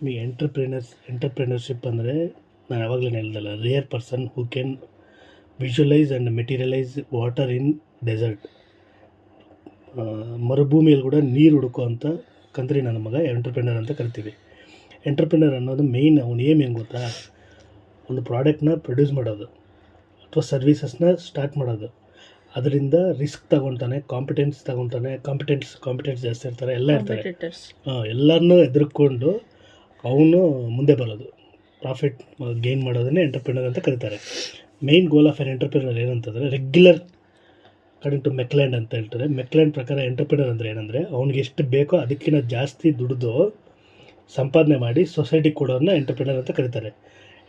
ಈ ಎಂಟರ್ಪ್ರಿನರ್ಶಿಪ್ ಅಂದರೆ ನಾನು ಯಾವಾಗಲೇ ಹೇಳ್ದಲ್ಲ, rare person who can visualise and materialise water in desert. ಮರುಭೂಮಿಯಲ್ಲಿ ಕೂಡ ನೀರು ಹುಡುಕುವಂಥ ಕಂತ್ರಿ ನನ್ನ ಮಗ ಎಂಟರ್ಪ್ರಿನರ್ ಅಂತ ಕರಿತೀವಿ. ಎಂಟರ್ಪ್ರಿನರ್ ಅನ್ನೋದು ಮೇಯ್ನ್ ಅವ್ನು ಏನು ಗೊತ್ತಾ, ಒಂದು ಪ್ರಾಡಕ್ಟ್ನ ಪ್ರೊಡ್ಯೂಸ್ ಮಾಡೋದು ಅಥವಾ ಸರ್ವೀಸಸ್ನ ಸ್ಟಾರ್ಟ್ ಮಾಡೋದು. ಅದರಿಂದ ರಿಸ್ಕ್ ತಗೊತಾನೆ, ಕಾಂಪಿಟೆನ್ಸ್ ಜಾಸ್ತಿ ಇರ್ತಾರೆ, ಎಲ್ಲ ಇರ್ತಾರೆ. ಎಲ್ಲರನ್ನೂ ಎದುರ್ಕೊಂಡು ಅವನು ಮುಂದೆ ಬರೋದು, ಪ್ರಾಫಿಟ್ ಗೇನ್ ಮಾಡೋದನ್ನೇ ಎಂಟರ್ಪ್ರಿನರ್ ಅಂತ ಕರೀತಾರೆ. Main goal of an entrepreneur ಏನಂತಂದರೆ ರೆಗ್ಯುಲರ್ ಅಕಾರ್ಡಿಂಗ್ ಟು ಮೆಕ್ಲ್ಯಾಂಡ್ ಅಂತ ಹೇಳ್ತಾರೆ. ಮೆಕ್ಲ್ಯಾಂಡ್ ಪ್ರಕಾರ ಎಂಟರ್ಪ್ರಿನರ್ ಅಂದರೆ ಏನಂದರೆ ಅವ್ನಿಗೆ ಎಷ್ಟು ಬೇಕೋ ಅದಕ್ಕಿಂತ ಜಾಸ್ತಿ ದುಡಿದು ಸಂಪಾದನೆ ಮಾಡಿ ಸೊಸೈಟಿಗೆ ಕೊಡೋರನ್ನ ಎಂಟರ್ಪ್ರಿನರ್ ಅಂತ ಕರೀತಾರೆ.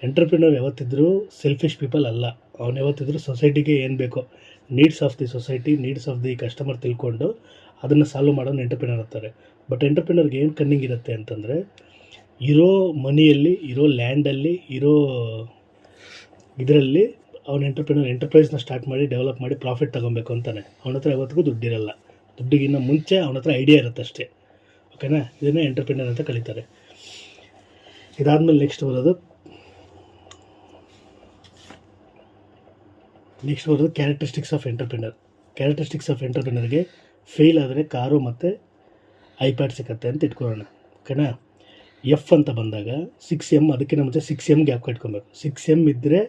ಎಂಟರ್ಪ್ರಿನರ್ ಯಾವತ್ತಿದ್ರೂ ಸೆಲ್ಫಿಶ್ ಪೀಪಲ್ ಅಲ್ಲ. ಅವ್ನು ಯಾವತ್ತಿದ್ರೂ ಸೊಸೈಟಿಗೆ ಏನು ಬೇಕೋ, needs of the society, needs of the customer ತಿಳ್ಕೊಂಡು ಅದನ್ನು ಸಾಲ್ವ್ ಮಾಡೋನು ಎಂಟರ್ಪ್ರಿನರ್ ಅಂತಾರೆ. ಬಟ್ ಎಂಟರ್ಪ್ರಿನರ್ಗೆ ಏನು ಕನ್ನಿಂಗ್ ಇರುತ್ತೆ ಅಂತಂದರೆ, ಇರೋ ಮನಿಯಲ್ಲಿ, ಇರೋ ಲ್ಯಾಂಡಲ್ಲಿ, ಇರೋ ಇದರಲ್ಲಿ ಅವ್ನು ಎಂಟರ್ಪ್ರೈಸ್ನ ಸ್ಟಾರ್ಟ್ ಮಾಡಿ ಡೆವಲಪ್ ಮಾಡಿ ಪ್ರಾಫಿಟ್ ತೊಗೊಬೇಕು ಅಂತಾನೆ. ಅವನ ಹತ್ರ ಯಾವತ್ತಿಗೂ ದುಡ್ಡಿರಲ್ಲ. ದುಡ್ಡಿಗಿನ್ನ ಮುಂಚೆ ಅವನ ಹತ್ರ ಐಡಿಯಾ ಇರುತ್ತೆ ಅಷ್ಟೇ. ಓಕೆನಾ? ಇದನ್ನೇ ಎಂಟರ್ಪ್ರಿನರ್ ಅಂತ ಕರೀತಾರೆ. ಇದಾದಮೇಲೆ ನೆಕ್ಸ್ಟ್ ಬರೋದು characteristics of entrepreneur. Characteristics of ಎಂಟರ್ಪ್ರಿನರ್ಗೆ ಫೇಲ್ ಆದರೆ ಕಾರು ಮತ್ತು ಐಪ್ಯಾಡ್ ಸಿಗುತ್ತೆ ಅಂತ ಇಟ್ಕೊಳ್ಳೋಣ. ಓಕೆನಾ? ಎಫ್ ಅಂತ ಬಂದಾಗ 6M, ಅದಕ್ಕಿಂತ ಮುಂಚೆ 6M ಗ್ಯಾಪ್ ಕಟ್ಕೊಬೇಕು. 6M ಇದ್ದರೆ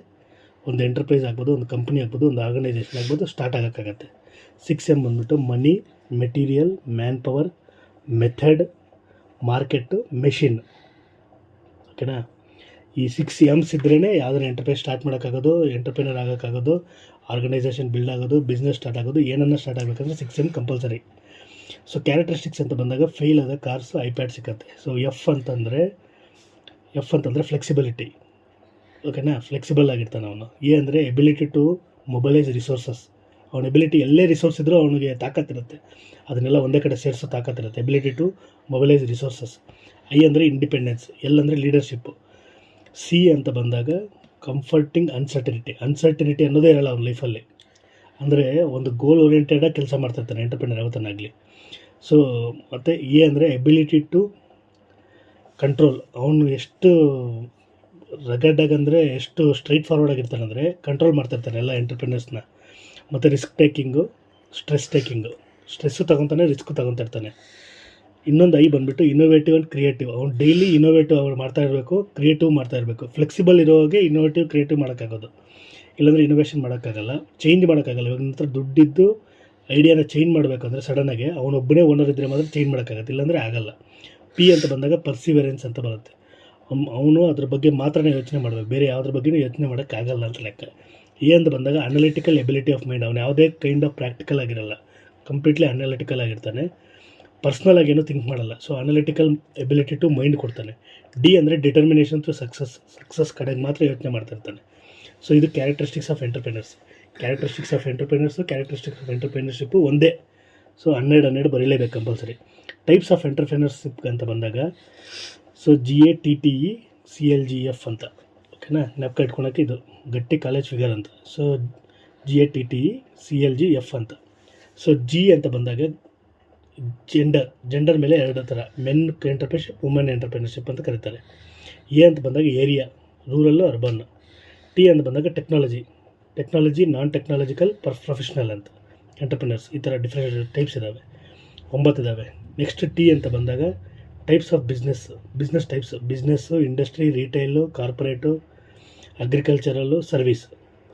ಒಂದು ಎಂಟರ್ಪ್ರೈಸ್ ಆಗ್ಬೋದು, ಒಂದು ಕಂಪ್ನಿ ಆಗ್ಬೋದು, ಒಂದು ಆರ್ಗನೈಸೇಷನ್ ಆಗ್ಬೋದು, ಸ್ಟಾರ್ಟ್ ಆಗೋಕ್ಕಾಗತ್ತೆ. 6M ಬಂದುಬಿಟ್ಟು money, material, manpower, method, market, machine. ಓಕೆನಾ? ಈ 6M's ಇದ್ರೇ ಯಾವುದಾದ್ರು ಎಂಟರ್ಪ್ರೈಸ್ ಸ್ಟಾರ್ಟ್ ಮಾಡೋಕ್ಕಾಗೋದು, ಎಂಟರ್ಪ್ರಿನರ್ ಆಗೋಕ್ಕಾಗೋದು, ಆರ್ಗನೈಸೇಷನ್ ಬಿಲ್ಡ್ ಆಗೋದು, ಬಿಸ್ನೆಸ್ ಸ್ಟಾರ್ಟ್ ಆಗೋದು. ಏನನ್ನ ಸ್ಟಾರ್ಟ್ ಆಗಬೇಕಂದ್ರೆ 6M ಕಂಪಲ್ಸರಿ. ಸೊ ಕ್ಯಾರೆಕ್ಟರಿಸ್ಟಿಕ್ಸ್ ಅಂತ ಬಂದಾಗ ಫೇಲ್ ಆದ ಕಾರ್ಸ್, ಐಪ್ಯಾಡ್ ಸಿಗುತ್ತೆ. ಸೊ ಎಫ್ ಅಂತಂದರೆ ಫ್ಲೆಕ್ಸಿಬಿಲಿಟಿ. ಓಕೆನಾ? ಫ್ಲೆಕ್ಸಿಬಲ್ ಆಗಿರ್ತಾನೆ ಅವನು. ಅಂದರೆ ಎಬಿಲಿಟಿ ಟು ಮೊಬೈಲೈಸ್ ರಿಸೋರ್ಸಸ್. ಅವನ ಎಬಿಲಿಟಿ, ಎಲ್ಲೇ ರಿಸೋರ್ಸ್ ಇದ್ದರೂ ಅವನಿಗೆ ತಾಕತ್ತಿರುತ್ತೆ, ಅದನ್ನೆಲ್ಲ ಒಂದೇ ಕಡೆ ಸೇರಿಸೋ ತಾಕತ್ತಿರುತ್ತೆ. Ability to mobilise resources. I ಅಂದರೆ ಇಂಡಿಪೆಂಡೆನ್ಸ್. ಎಲ್ ಅಂದರೆ ಲೀಡರ್ಶಿಪ್ಪು. ಸಿ ಅಂತ ಬಂದಾಗ ಕಂಫರ್ಟಿಂಗ್ ಅನ್ಸರ್ಟಿನಿಟಿ ಅನ್ನೋದೇ ಇರಲ್ಲ ಅವ್ನ ಲೈಫಲ್ಲಿ. ಅಂದರೆ ಒಂದು ಗೋಲ್ ಓರಿಯೆಂಟೆಡಾಗಿ ಕೆಲಸ ಮಾಡ್ತಾಯಿರ್ತಾನೆ ಎಂಟರ್ಪ್ರಿನರ್ ಯಾವತ್ತನಾಗಲಿ. ಸೊ ಮತ್ತು ಎ ಅಂದರೆ ಎಬಿಲಿಟಿ ಟು ಕಂಟ್ರೋಲ್. ಅವನು ಎಷ್ಟು ರಗಡ್ಡಾಗಿ ಅಂದರೆ ಎಷ್ಟು ಸ್ಟ್ರೈಟ್ ಫಾರ್ವರ್ಡ್ ಆಗಿರ್ತಾನೆ ಅಂದರೆ ಕಂಟ್ರೋಲ್ ಮಾಡ್ತಾಯಿರ್ತಾನೆ ಎಲ್ಲ ಎಂಟರ್ಪ್ರಿನರ್ಸ್ನ. ಮತ್ತು ರಿಸ್ಕ್ ಟೇಕಿಂಗು, ಸ್ಟ್ರೆಸ್ಸು ತೊಗೊತಾನೆ, ರಿಸ್ಕು ತೊಗೊತಿರ್ತಾನೆ. ಇನ್ನೊಂದು ಐ ಬಂದುಬಿಟ್ಟು ಇನೋವೇಟಿವ್ ಆ್ಯಂಡ್ ಕ್ರಿಯೇಟಿವ್. ಅವ್ನು ಡೈಲಿ ಇನೋವೇಟಿವ್ ಅವ್ರು ಮಾಡ್ತಾ ಇರಬೇಕು, ಕ್ರಿಯೇಟಿವ್ ಮಾಡ್ತಾ ಇರಬೇಕು. ಫ್ಲೆಕ್ಸಿಬಲ್ ಇರೋವಾಗೆ ಇನೋವೇಟಿವ್, ಕ್ರಿಯೇಟಿವ್ ಮಾಡೋಕ್ಕಾಗೋದು. ಇಲ್ಲಾಂದರೆ ಇನೋವೇಷನ್ ಮಾಡೋಕ್ಕಾಗಲ್ಲ, ಚೇಂಜ್ ಮಾಡೋಕ್ಕಾಗಲ್ಲ. ಇವಾಗ ನಂತರ ದುಡ್ಡಿದ್ದು ಐಡಿಯಾನ ಚೇಂಜ್ ಮಾಡಬೇಕಂದ್ರೆ ಸಡನ್ನಾಗೆ ಅವನೊಬ್ಬನೇ ಓನರ್ ಇದ್ದರೆ ಮಾತ್ರ ಚೇಂಜ್ ಮಾಡೋಕ್ಕಾಗತ್ತೆ, ಇಲ್ಲಾಂದರೆ ಆಗಲ್ಲ. ಪಿ ಅಂತ ಬಂದಾಗ ಪರ್ಸಿವರೆನ್ಸ್ ಅಂತ ಬರುತ್ತೆ. ಅವನು ಅದ್ರ ಬಗ್ಗೆ ಮಾತ್ರನೇ ಯೋಚನೆ ಮಾಡಬೇಕು, ಬೇರೆ ಯಾವುದ್ರ ಬಗ್ಗೆಯೂ ಯೋಚನೆ ಮಾಡೋಕ್ಕಾಗಲ್ಲ ಅಂತ ಲೆಕ್ಕ. ಎ ಅಂತ ಬಂದಾಗ ಅನಲಿಟಿಕಲ್ ಎಬಿಲಿಟಿ ಆಫ್ ಮೈಂಡ್. ಅವನು ಯಾವುದೇ ಕೈಂಡ್ ಆಫ್ ಪ್ರಾಕ್ಟಿಕಲ್ ಆಗಿರಲ್ಲ, ಕಂಪ್ಲೀಟ್ಲಿ ಅನಲಿಟಿಕಲ್ ಆಗಿರ್ತಾನೆ, ಪರ್ಸ್ನಲ್ ಆಗೇನು ಥಿಂಕ್ ಮಾಡಲ್ಲ. So analytical ability to mind ಕೊಡ್ತಾನೆ. ಡಿ ಅಂದರೆ ಡಿಟರ್ಮಿನೇಷನ್ ಟು ಸಕ್ಸಸ್ ಕಡೆಗೆ ಮಾತ್ರ ಯೋಚನೆ ಮಾಡ್ತಾಯಿರ್ತಾನೆ. ಸೊ ಇದು ಕ್ಯಾರೆಕ್ಟರಿಸ್ಟಿಕ್ಸ್ ಆಫ್ ಎಂಟರ್ಪ್ರಿನರ್ಶಿಪ್ಪು ಒಂದೇ. ಸೊ 12 ಬರೀಲೇಬೇಕು ಕಂಪಲ್ಸರಿ. ಟೈಪ್ಸ್ ಆಫ್ ಎಂಟರ್ಪ್ರಿನರ್ಶಿಪ್ ಅಂತ ಬಂದಾಗ ಸೊ GATTE-CLGF ಅಂತ. ಓಕೆನಾ? ನೆನಪು ಇಟ್ಕೊಳಕ್ಕೆ ಇದು ಗಟ್ಟಿ ಕಾಲೇಜ್ ಫಿಗರ್ ಅಂತ. ಸೊ GATTE-CLGF ಅಂತ. ಸೊ ಜಿ ಅಂತ ಬಂದಾಗ ಜೆಂಡರ್ ಮೇಲೆ 2 ಥರ, ಮೆನ್ ಎಂಟರ್ಪ್ರಿನರ್ಶಿಪ್, ವುಮೆನ್ ಎಂಟರ್ಪ್ರಿನರ್ಶಿಪ್ ಅಂತ ಕರೀತಾರೆ. ಎ ಅಂತ ಬಂದಾಗ ಏರಿಯಾ, ರೂರಲ್ಲು, ಅರ್ಬನ್. ಟಿ ಅಂತ ಬಂದಾಗ ಟೆಕ್ನಾಲಜಿ, ನಾನ್ ಟೆಕ್ನಾಲಜಿಕಲ್, ಪ್ರೊಫೆಷ್ನಲ್ ಅಂತ ಎಂಟರ್ಪ್ರಿನರ್ಸ್. ಈ ಥರ ಡಿಫ್ರೆಂಟ್ ಟೈಪ್ಸ್ ಇದ್ದಾವೆ, 9 ಇದ್ದಾವೆ. ನೆಕ್ಸ್ಟ್ ಟಿ ಅಂತ ಬಂದಾಗ types of business types. Business, industry, retail, corporate, agricultural, service.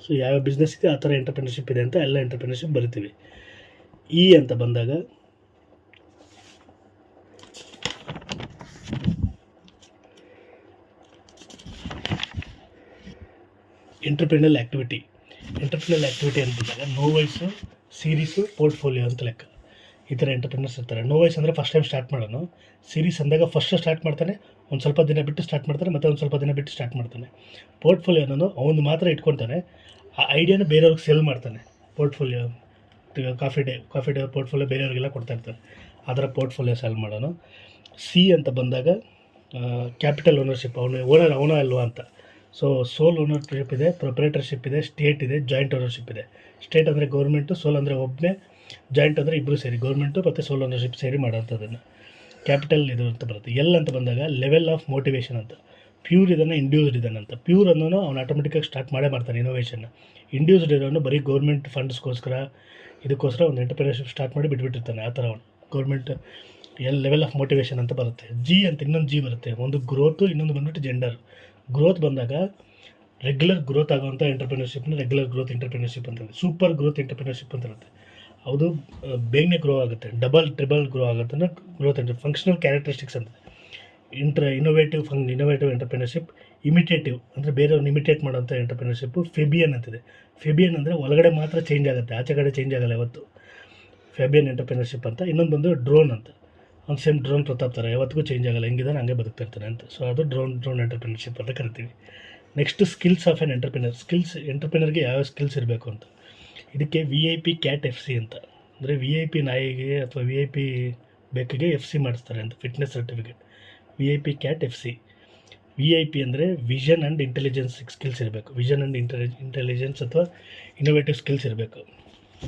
So ಯಾವ ಬಿಸ್ನೆಸ್ ಇದೆ ಆ ಥರ ಎಂಟರ್ಪ್ರಿನರ್ಶಿಪ್ ಇದೆ ಅಂತ ಎಲ್ಲ ಎಂಟರ್ಪ್ರಿನರ್ಶಿಪ್ ಬರಿತೀವಿ. ಇ ಅಂತ ಬಂದಾಗ ಎಂಟರ್ಪ್ರಿನಲ್ ಆ್ಯಕ್ಟಿವಿಟಿ ಅಂತ ಬಂದಾಗ ನೋವೈಸು, ಸೀರೀಸು, ಪೋರ್ಟ್ಫೋಲಿಯೋ ಅಂತ ಲೆಕ್ಕ. ಈ ಥರ ಎಂಟರ್ಪ್ರಿನರ್ಸ್ ಇರ್ತಾರೆ. ನೋವೈಸ್ ಅಂದರೆ ಫಸ್ಟ್ ಟೈಮ್ ಸ್ಟಾರ್ಟ್ ಮಾಡೋನು. ಸೀರೀಸ್ ಅಂದಾಗ ಫಸ್ಟ್ ಸ್ಟಾರ್ಟ್ ಮಾಡ್ತಾನೆ, ಒಂದು ಸ್ವಲ್ಪ ದಿನ ಬಿಟ್ಟು ಸ್ಟಾರ್ಟ್ ಮಾಡ್ತಾನೆ, ಮತ್ತು ಒಂದು ಸ್ವಲ್ಪ ದಿನ ಬಿಟ್ಟು ಸ್ಟಾರ್ಟ್ ಮಾಡ್ತಾನೆ. ಪೋರ್ಟ್ಫೋಲಿಯೋ ಅನ್ನೋದು ಅವನು ಮಾತ್ರ ಇಟ್ಕೊತಾನೆ, ಆ ಐಡಿಯಾನ ಬೇರೆಯವ್ರಿಗೆ ಸೆಲ್ ಮಾಡ್ತಾನೆ. ಪೋರ್ಟ್ಫೋಲಿಯೋ ಕಾಫಿ ಡೇ ಪೋರ್ಟ್ಫೋಲಿಯೋ ಬೇರೆಯವ್ರಿಗೆಲ್ಲ ಕೊಡ್ತಾ ಇರ್ತಾರೆ, ಆ ಥರ ಪೋರ್ಟ್ಫೋಲಿಯೋ ಸೆಲ್ ಮಾಡೋನು. ಸಿ ಅಂತ ಬಂದಾಗ ಕ್ಯಾಪಿಟಲ್ ಓನರ್ಶಿಪ್. ಅವನ ಅಲ್ವಾ ಅಂತ. ಸೊ ಸೋಲ್ ಓನರ್ಶಿಪ್ ಇದೆ, ಪ್ರೊಪ್ರೈಟರ್ಶಿಪ್ ಇದೆ, ಸ್ಟೇಟ್ ಇದೆ, ಜಾಯಿಂಟ್ ಓನರ್ಶಿಪ್ ಇದೆ. ಸ್ಟೇಟ್ ಅಂದರೆ ಗೌರ್ಮೆಂಟು, ಸೋಲ್ ಅಂದರೆ ಒಬ್ಬನೇ, ಜಾಯಿಂಟ್ ಅಂದರೆ ಇಬ್ಬರು ಸೇರಿ, ಗೌರ್ಮೆಂಟು ಮತ್ತು ಸೋಲ್ ಓನರ್ಶಿಪ್ ಸೇರಿ ಮಾಡೋಂಥದ್ದನ್ನು. ಕ್ಯಾಪಿಟಲ್ ಇದು ಅಂತ ಬರುತ್ತೆ. ಎಲ್ ಅಂತ ಬಂದಾಗ ಲೆವೆಲ್ ಆಫ್ ಮೋಟಿವೇಶನ್ ಅಂತ. ಪ್ಯೂರ್ ಇದ್ದಾನೆ, ಇಂಡ್ಯೂಸ್ಡ್ ಇದ್ದಾನೆ ಅಂತ. ಪ್ಯೂರ್ ಅನ್ನೋನು ಅವ್ನು ಆಟೋಮೆಟಿಕಾಗಿ ಸ್ಟಾರ್ಟ್ ಮಾಡ್ತಾನೆ ಇನೋವೇಷನ್ನ. ಇಂಡ್ಯೂಸ್ಡ್ ಇರೋನು ಬರೀ ಗೌರ್ಮೆಂಟ್ ಫಂಡ್ಸ್ಗೋಸ್ಕರ ಇದಕ್ಕೋಸ್ಕರ ಒಂದು ಎಂಟರ್ಪ್ರಿನರ್ಶಿಪ್ ಸ್ಟಾರ್ಟ್ ಮಾಡಿ ಬಿಟ್ಬಿಟ್ಟಿರ್ತಾನೆ. ಆ ಥರ ಅವನು ಗೌರ್ಮೆಂಟ್ ಲೆವೆಲ್ ಆಫ್ ಮೋಟಿವೇಶನ್ ಅಂತ ಬರುತ್ತೆ. ಜಿ ಅಂತ ಇನ್ನೊಂದು ಜಿ ಬರುತ್ತೆ. ಒಂದು ಗ್ರೋತು, ಇನ್ನೊಂದು ಬಂದ್ಬಿಟ್ಟು ಜೆಂಡರ್. ಗ್ರೋತ್ ಬಂದಾಗ ರೆಗ್ಯುಲರ್ ಗ್ರೋತ್ ಆಗುವಂಥ ಎಂಟರ್ಪ್ರಿನರ್ಶಿಪ್ನ ರೆಗ್ಯುಲರ್ ಗ್ರೋತ್ ಎಂಟರ್ಪ್ರಿನರ್ಶಿಪ್ ಅಂತ ಇರುತ್ತೆ. ಸೂಪರ್ ಗ್ರೋತ್ ಎಂಟರ್ಪ್ರಿನರ್ಶಿಪ್ ಅಂತ ಇರುತ್ತೆ. ಅದು ಬೇಗನೆ ಗ್ರೋ ಆಗುತ್ತೆ, ಟ್ರಿಬಲ್ ಗ್ರೋ ಆಗುತ್ತೆ ಗ್ರೋತ್ ಫಂಕ್ಷನಲ್ ಕ್ಯಾರೆಕ್ಟರಿಸ್ಟಿಕ್ಸ್ ಅಂತ. Innovative entrepreneurship. ಇಮಿಟೇಟಿವ್ ಅಂದರೆ ಬೇರೆಯವ್ರನ್ನ ಇಮಿಟೇಟ್ ಮಾಡೋಂಥ ಎಂಟರ್ಪ್ರಿನರ್ಶಿಪ್ಪು. ಫೆಬಿಯನ್ ಅಂತಿದೆ. ಫೆಬಿಯನ್ ಅಂದರೆ ಒಳಗಡೆ ಮಾತ್ರ ಚೇಂಜ್ ಆಗುತ್ತೆ, ಆಚೆ ಕಡೆ ಚೇಂಜ್ ಆಗಲ್ಲ ಯಾವತ್ತು. ಫೆಬಿಯನ್ ಎಂಟರ್ಪ್ರಿನರ್ಶಿಪ್ ಅಂತ. ಇನ್ನೊಂದು ಬಂದು ಡ್ರೋನ್ ಅಂತ. ಅವ್ನು ಸೇಮ್ ಡ್ರೋನ್ ಪ್ರತಾಪ್ ಥರ ಯಾವತ್ತಿಗೂ ಚೇಂಜ್ ಆಗಲ್ಲ, ಹೆಂಗಿದಾನೆ ಹಂಗೆ ಬದುಕ್ತಾ ಇರ್ತಾನೆ ಅಂತ. ಸೊ ಅದು ಡ್ರೋನ್ ಎಂಟರ್ಪ್ರಿನರ್ಶಿಪ್ ಅಂತ ಕರಿತೀವಿ. Next skills of an entrepreneur. ಎಂಟರ್ಪ್ರಿನರ್ಗೆ ಯಾವ ಸ್ಕಿಲ್ಸ್ ಇರಬೇಕು ಅಂತ. ಇದಕ್ಕೆ VIP ಕ್ಯಾಟ್ FC ಅಂತ. ಅಂದರೆ VIP ನಾಯಿಗೆ ಅಥವಾ VIP ಬೆಕ್ಕಿಗೆ FC ಮಾಡಿಸ್ತಾರೆ ಅಂತ, fitness certificate. VIP cat FC. VIP ಅಂದರೆ ವಿಷನ್ ಆ್ಯಂಡ್ ಇಂಟೆಲಿಜೆನ್ಸ್ ಸ್ಕಿಲ್ಸ್ ಇರಬೇಕು. ವಿಷನ್ ಆ್ಯಂಡ್ ಇಂಟೆಲಿಜೆನ್ಸ್ ಅಥವಾ ಇನೋವೇಟಿವ್ ಸ್ಕಿಲ್ಸ್ ಇರಬೇಕು.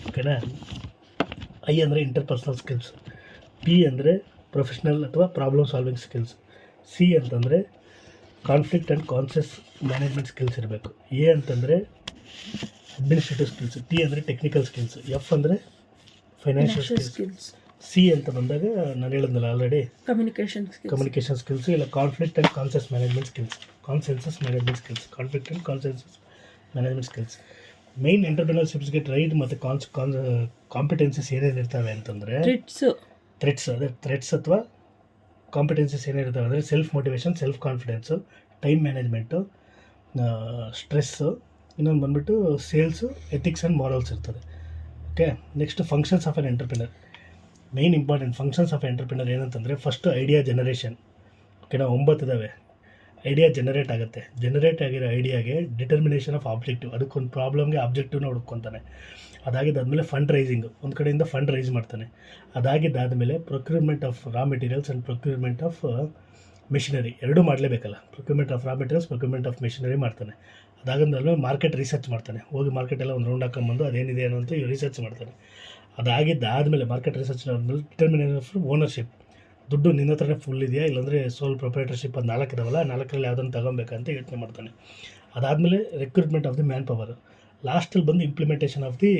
ಓಕೆನಾ. I ಅಂದರೆ ಇಂಟರ್ಪರ್ಸನಲ್ ಸ್ಕಿಲ್ಸ್. P ಅಂದರೆ ಪ್ರೊಫೆಷ್ನಲ್ ಅಥವಾ ಪ್ರಾಬ್ಲಮ್ ಸಾಲ್ವಿಂಗ್ ಸ್ಕಿಲ್ಸ್. C ಅಂತಂದರೆ ಕಾನ್ಫ್ಲಿಕ್ಟ್ ಆ್ಯಂಡ್ ಕಾನ್ಸೆಸ್ ಮ್ಯಾನೇಜ್ಮೆಂಟ್ ಸ್ಕಿಲ್ಸ್ ಇರಬೇಕು. A ಅಂತಂದರೆ ಅಡ್ಮಿನಿಸ್ಟ್ರೇಟಿವ್ ಸ್ಕಿಲ್ಸ್. T ಅಂದರೆ ಟೆಕ್ನಿಕಲ್ ಸ್ಕಿಲ್ಸ್. F ಅಂದರೆ ಫೈನಾನ್ಷಿಯಲ್ ಸ್ಕಿಲ್ಸ್. C ಅಂತ ಬಂದಾಗ ನಾನು ಹೇಳಿದ್ನಲ್ಲ ಆಲ್ರೆಡಿ, ಕಮ್ಯುನಿಕೇಷನ್ ಸ್ಕಿಲ್ಸ್. ಇಲ್ಲ conflict and consensus management skills. Conflict and consensus management skills. Main ಎಂಟರ್ಪ್ರಿನರ್ಶಿಪ್ಸ್ಗೆ ಟ್ರೈಡ್ ಮತ್ತು ಕಾಂಪಿಟೆನ್ಸೀಸ್ ಏನೇನು ಇರ್ತವೆ ಅಂತಂದರೆ ಥ್ರೆಟ್ಸ್ ಅಥವಾ ಕಾಂಪಿಟೆನ್ಸೀಸ್ ಏನಿರ್ತವೆ ಅಂದರೆ self motivation, self confidence, time management, stress, ಇನ್ನೊಂದು ಬಂದುಬಿಟ್ಟು ಸೇಲ್ಸು, ಎಥಿಕ್ಸ್ ಆ್ಯಂಡ್ ಮಾರಲ್ಸ್ ಇರ್ತದೆ. Okay. Next functions of an entrepreneur. Main important functions of entrepreneur ಏನಂತಂದರೆ ಫಸ್ಟು ಐಡಿಯಾ ಜನರೇಷನ್. ಓಕೆನಾ. 9 ಇದ್ದಾವೆ. ಐಡಿಯಾ ಜನರೇಟ್ ಆಗುತ್ತೆ. ಜನರೇಟ್ ಆಗಿರೋ ಐಡಿಯಾಗೆ ಡಿಟರ್ಮಿನೇಷನ್ ಆಫ್ ಆಬ್ಜೆಕ್ಟಿವ್. ಅದಕ್ಕೊಂದು ಪ್ರಾಬ್ಲಮ್ಗೆ ಆಬ್ಜೆಕ್ಟಿವ್ನ ಹುಡ್ಕೊತಾನೆ. ಅದಾಗಿದ್ದಾದಮೇಲೆ fund ರೈಸಿಂಗು, ಒಂದು ಕಡೆಯಿಂದ ಫಂಡ್ ರೈಸ್ ಮಾಡ್ತಾನೆ. ಅದಾಗಿದ್ದಾದಮೇಲೆ procurement of raw materials and procurement of machinery. ಎರಡೂ ಮಾಡಲೇಬೇಕಲ್ಲ. Procurement of raw materials, procurement of machinery ಮಾಡ್ತಾನೆ. ಅದಾಗಿದ್ದಾದಮೇಲೆ ಮಾರ್ಕೆಟ್ ರಿಸರ್ಚ್ ಮಾಡ್ತಾನೆ. ಹೋಗಿ ಮಾರ್ಕೆಟೆಲ್ಲ ಒಂದು ರೌಂಡ್ ಹಾಕೊಂಬಂದು ಅದೇನಿದೆ ಅನ್ನೋ ಅಂತ ರಿಸರ್ಚ್ ಮಾಡ್ತಾನೆ. ಅದಾಗಿದ್ದಾದಮೇಲೆ ಮಾರ್ಕೆಟ್ ರಿಸರ್ಚ್ ಆದಮೇಲೆ ಡಿಟರ್ಮಿನೇಷನ್ ಆಫ್ ಓನರ್ಶಿಪ್. ದುಡ್ಡು ನಿನ್ನ ಹತ್ರನೇ ಫುಲ್ ಇದೆಯಾ, ಇಲ್ಲಾಂದರೆ ಸೋಲ್ ಪ್ರೊಪ್ರೈಟರ್ಶಿಪ್ ಅದು 4 ಇದಾವಲ್ಲ, 4ರಲ್ಲಿ ಯಾವುದನ್ನು ತಗೊಬೇಕಂತ ಯೋಚನೆ ಮಾಡ್ತಾನೆ. ಅದಾದಮೇಲೆ recruitment of the manpower. Lastly ಬಂದು ಇಂಪ್ಲಿಮೆಂಟೇಷನ್ ಆಫ್ ದಿ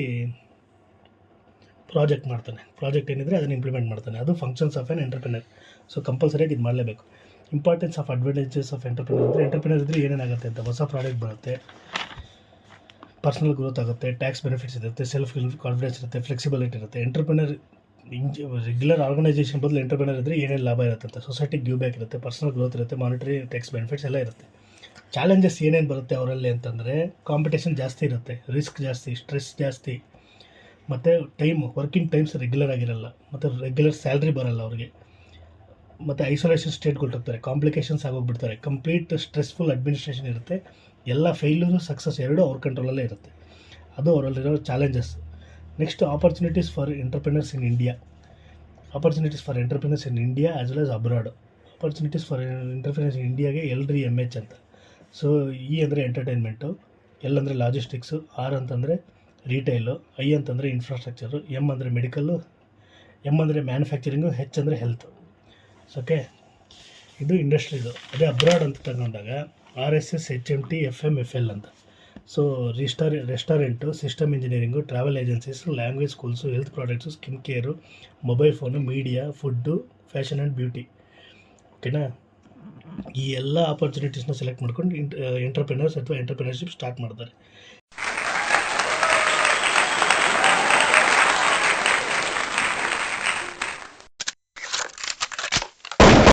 ಪ್ರಾಜೆಕ್ಟ್ ಮಾಡ್ತಾನೆ. ಪ್ರಾಜೆಕ್ಟ್ ಏನಿದ್ರೆ ಅದನ್ನು ಇಂಪ್ಲಿಮೆಂಟ್ ಮಾಡ್ತಾನೆ. ಅದು functions of an entrepreneur. So ಕಂಪಲ್ಸರಿಯಾಗಿ ಇದು ಮಾಡಲೇಬೇಕು. Importance of advantages of entrepreneur ಅಂದರೆ ಎಂಟರ್ಪ್ರಿನರ್ ಇದ್ದರೆ ಏನೇನಾಗುತ್ತೆ ಅಂತ. ಹೊಸ ಪ್ರಾಡಕ್ಟ್ ಬರುತ್ತೆ, ಪರ್ಸನಲ್ ಗ್ರೋತ್ ಆಗುತ್ತೆ, ಟ್ಯಾಕ್ಸ್ ಬೆನಿಫಿಟ್ಸ್ ಇರುತ್ತೆ, ಸೆಲ್ಫ್ ಕಾನ್ಫಿಡೆನ್ಸ್ ಇರುತ್ತೆ, ಫ್ಲೆಕ್ಸಿಬಿಲಿಟಿ ಇರುತ್ತೆ. ಎಂಟರ್ಪ್ರಿನರ್ ರೆಗ್ಯುಲರ್ ಆರ್ಗನೈಸೇಷನ್ ಬದಲು ಎಂಟರ್ಪ್ರಿನರ್ ಇದ್ದರೆ ಏನೇನು ಲಾಭ ಇರುತ್ತೆ ಅಂತ. ಸೊಸೈಟಿಗೆ ಗಿವ್ ಬ್ಯಾಕ್ ಇರುತ್ತೆ, ಪರ್ಸನಲ್ ಗ್ರೋತ್ ಇರುತ್ತೆ, ಮಾನಿಟರಿ ಟ್ಯಾಕ್ಸ್ ಬೆನಿಫಿಟ್ಸ್ ಎಲ್ಲ ಇರುತ್ತೆ. ಚಾಲೆಂಜಸ್ ಏನೇನು ಬರುತ್ತೆ ಅವರಲ್ಲಿ ಅಂತಂದರೆ ಕಾಂಪಿಟೇಷನ್ ಜಾಸ್ತಿ ಇರುತ್ತೆ, ರಿಸ್ಕ್ ಜಾಸ್ತಿ, ಸ್ಟ್ರೆಸ್ ಜಾಸ್ತಿ, ಮತ್ತು ವರ್ಕಿಂಗ್ ಟೈಮ್ಸ್ ರೆಗ್ಯುಲರ್ ಆಗಿರಲ್ಲ, ಮತ್ತು ರೆಗ್ಯುಲರ್ ಸ್ಯಾಲ್ರಿ ಬರೋಲ್ಲ ಅವ್ರಿಗೆ, ಮತ್ತು ಐಸೋಲೇಷನ್ ಸ್ಟೇಟ್ಗೊಳ್ತಿರ್ತಾರೆ, ಕಾಂಪ್ಲಿಕೇಶನ್ಸ್ ಆಗೋಗ್ಬಿಡ್ತಾರೆ, ಕಂಪ್ಲೀಟ್ ಸ್ಟ್ರೆಸ್ಫುಲ್ ಅಡ್ಮಿನಿಸ್ಟ್ರೇಷನ್ ಇರುತ್ತೆ. ಎಲ್ಲ ಫೇಲ್ಯೂರು ಸಕ್ಸಸ್ ಎರಡೂ ಅವ್ರ ಕಂಟ್ರೋಲಲ್ಲೇ ಇರುತ್ತೆ. ಅದು ಅವರಲ್ಲಿರೋ challenges. Next opportunities for entrepreneurs in India. Opportunities for entrepreneurs in India as well as abroad. Opportunities for entrepreneurs in ಇಂಡಿಯಾಗೆ LREMH ಅಂತ. ಸೊ E ಅಂದರೆ ಎಂಟರ್ಟೈನ್ಮೆಂಟು, L ಅಂದರೆ ಲಾಜಿಸ್ಟಿಕ್ಸು, R ಅಂತಂದರೆ ರಿಟೈಲು, I ಅಂತಂದರೆ ಇನ್ಫ್ರಾಸ್ಟ್ರಕ್ಚರು, M ಅಂದರೆ medical, M ಅಂದರೆ manufacturing, H ಅಂದರೆ health. So okay, ಇದು ಇಂಡಸ್ಟ್ರಿದು. ಅದೇ ಅಬ್ರಾಡ್ ಅಂತ ತಗೊಂಡಾಗ RSS, HMT, FM, FL ಅಂತ. So restaurant, system engineering, travel agencies, language schools, health products, skin care, mobile phone, media, food, fashion and beauty. ಓಕೆನಾ. ಈ ಎಲ್ಲ ಆಪರ್ಚುನಿಟೀಸ್ನ ಸೆಲೆಕ್ಟ್ ಮಾಡ್ಕೊಂಡು ಎಂಟರ್ಪ್ರಿನರ್ಸ್ ಅಥವಾ ಎಂಟರ್ಪ್ರಿನರ್ಶಿಪ್ ಸ್ಟಾರ್ಟ್ ಮಾಡ್ತಾರೆ.